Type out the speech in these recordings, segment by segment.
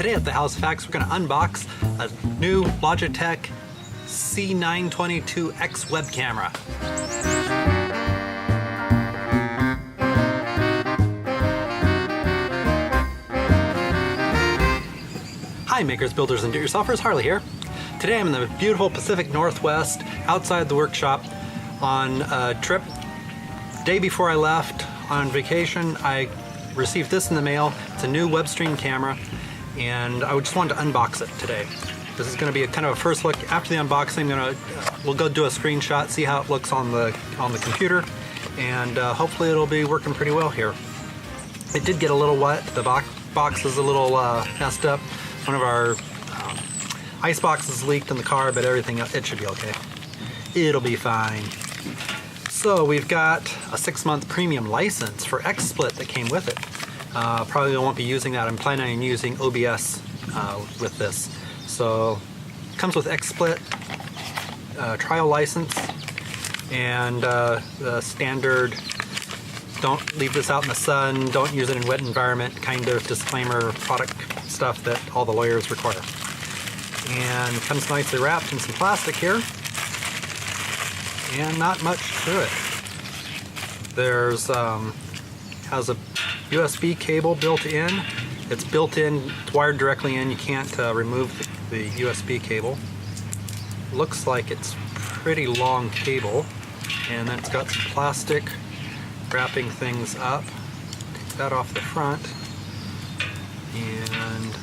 Today at the House of Facts, we're going to unbox a new Logitech C922x web camera. Hi makers, builders, and do-it-yourselfers, Harley here. Today I'm in the beautiful Pacific Northwest outside the workshop on a trip. Day before I left on vacation, I received this in the mail. It's a new web stream camera, and I just wanted to unbox it today. This is going to be a kind of a first look. After the unboxing, we'll go do a screenshot, see how it looks on the computer, and hopefully it'll be working pretty well here. It did get a little wet. The box is a little messed up. One of our ice boxes leaked in the car, but everything, it should be okay. It'll be fine. So we've got a 6-month premium license for XSplit that came with it. Probably won't be using that. I'm planning on using OBS with this. So it comes with XSplit trial license and the standard don't leave this out in the sun, don't use it in wet environment kind of disclaimer product stuff that all the lawyers require. And it comes nicely wrapped in some plastic here. And not much to it. There's has a USB cable built in. It's built in, it's wired directly in. You can't remove the USB cable. Looks like it's pretty long cable. And then it's got some plastic wrapping things up. Take that off the front. And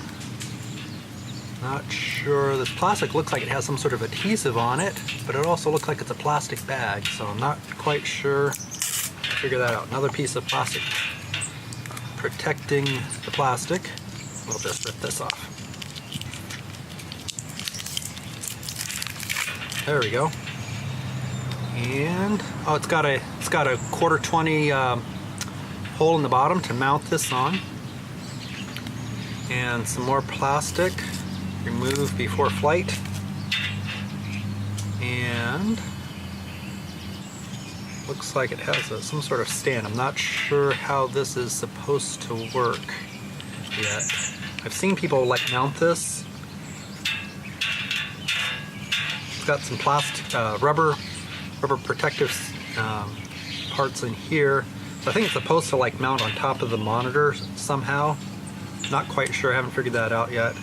not sure, this plastic looks like it has some sort of adhesive on it, but it also looks like it's a plastic bag, so I'm not quite sure. Figure that out. Another piece of plastic protecting the plastic. We'll just rip this off. There we go. And oh, it's got a '20 hole in the bottom to mount this on, and some more plastic. Remove before flight, and looks like it has some sort of stand. I'm not sure how this is supposed to work yet. I've seen people like mount this. It's got some plastic, rubber protective parts in here. So I think it's supposed to like mount on top of the monitor somehow. Not quite sure. I haven't figured that out yet.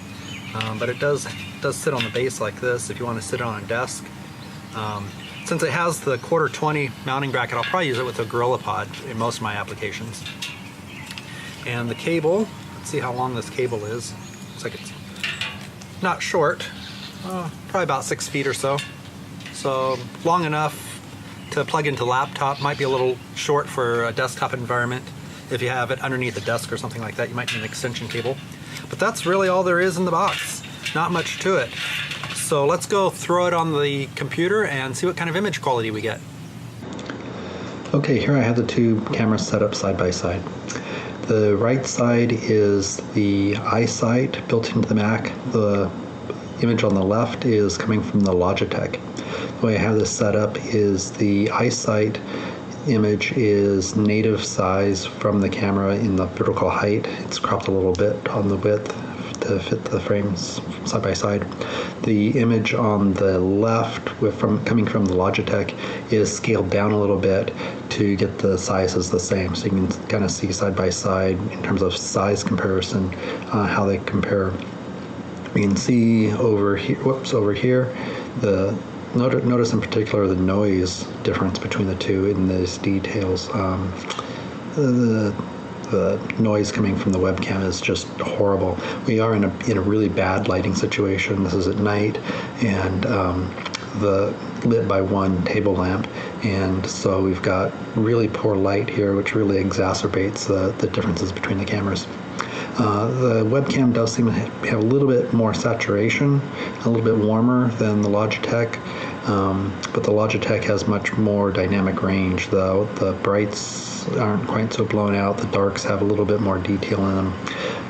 But it does sit on the base like this if you want to sit on a desk. Since it has the '20 mounting bracket, I'll probably use it with a GorillaPod in most of my applications. And the cable, let's see how long this cable is. Looks like it's not short, probably about 6 feet or so. So long enough to plug into laptop, might be a little short for a desktop environment. If you have it underneath a desk or something like that, you might need an extension cable. But that's really all there is in the box. Not much to it. So let's go throw it on the computer and see what kind of image quality we get. Okay, here I have the two cameras set up side by side. The right side is the iSight built into the Mac. The image on the left is coming from the Logitech. The way I have this set up is the iSight image is native size from the camera in the vertical height. It's cropped a little bit on the width to fit the frames side by side. The image on the left coming from the Logitech is scaled down a little bit to get the sizes the same, so you can kind of see side by side in terms of size comparison how they compare. We can see over here notice in particular the noise difference between the two in these details. The noise coming from the webcam is just horrible. We are in a really bad lighting situation. This is at night, and lit by one table lamp, and so we've got really poor light here, which really exacerbates the differences between the cameras. The webcam does seem to have a little bit more saturation, a little bit warmer than the Logitech, but the Logitech has much more dynamic range. The brights aren't quite so blown out, the darks have a little bit more detail in them.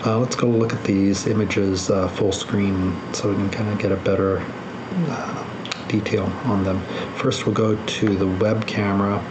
Let's go look at these images full screen so we can kind of get a better detail on them. First we'll go to the web camera,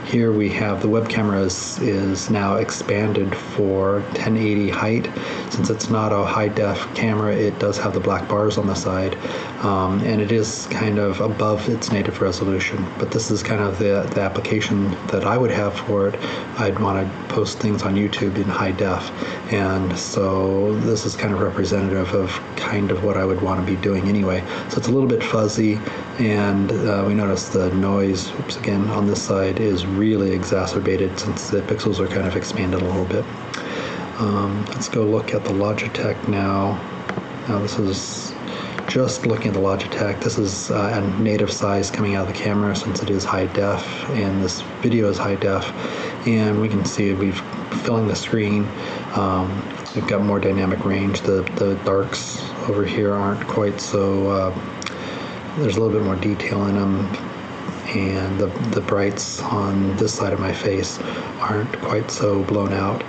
Here we have the web camera is now expanded for 1080 height. Since it's not a high def camera, it does have the black bars on the side, and it is kind of above its native resolution. But this is kind of the application that I would have for it. I'd want to post things on YouTube in high def, and so this is kind of representative of kind of what I would want to be doing anyway. So it's a little bit fuzzy, and we notice the noise, oops, again, on this side is really exacerbated since the pixels are kind of expanded a little bit. Let's go look at the Logitech now. Now this is just looking at the Logitech. This is a native size coming out of the camera since it is high def, and this video is high def. And we can see we've filling the screen. We've got more dynamic range. The darks over here aren't quite so, there's a little bit more detail in them, and the brights on this side of my face aren't quite so blown out.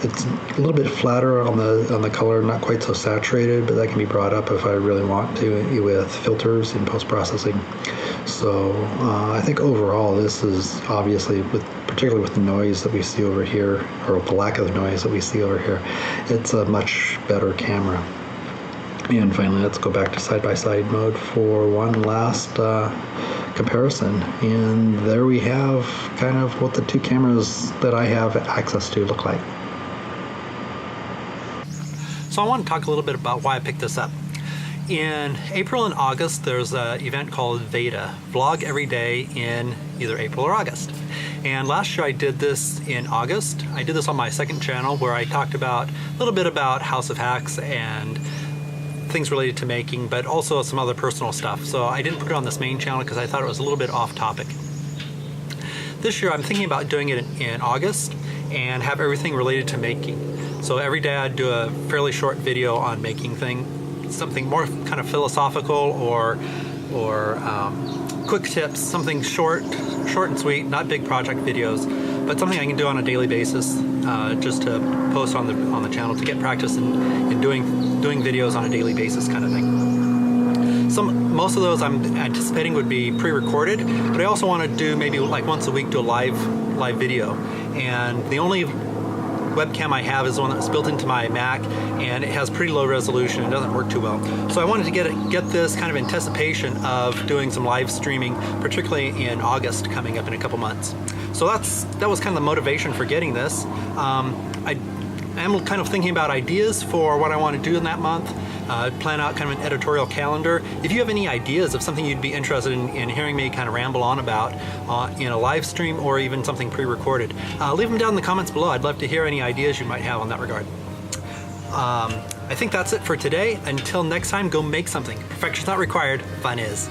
It's a little bit flatter on the color, not quite so saturated, but that can be brought up if I really want to with filters in post-processing. So I think overall this is obviously, particularly with the noise that we see over here, or the lack of the noise that we see over here, it's a much better camera. And finally, let's go back to side-by-side mode for one last comparison. And there we have kind of what the two cameras that I have access to look like. So I want to talk a little bit about why I picked this up. In April and August, there's an event called VEDA, Vlog Every Day in either April or August. And last year I did this in August. I did this on my second channel where I talked about a little bit about House of Hacks and things related to making, but also some other personal stuff. So I didn't put it on this main channel because I thought it was a little bit off topic. This year I'm thinking about doing it in August and have everything related to making. So every day I'd do a fairly short video on making something more kind of philosophical or quick tips, something short and sweet, not big project videos, but something I can do on a daily basis, just to post on the channel to get practice in doing videos on a daily basis kind of thing. Most of those I'm anticipating would be pre-recorded, but I also want to do maybe like once a week do a live video. And the only webcam I have is the one that's built into my Mac, and it has pretty low resolution. It doesn't work too well. So I wanted to get this kind of anticipation of doing some live streaming, particularly in August coming up in a couple months. So that was kind of the motivation for getting this. I am kind of thinking about ideas for what I want to do in that month. Plan out kind of an editorial calendar. If you have any ideas of something you'd be interested in hearing me kind of ramble on about in a live stream or even something pre-recorded, leave them down in the comments below. I'd love to hear any ideas you might have on that regard. I think that's it for today. Until next time, go make something. Perfection's not required, fun is.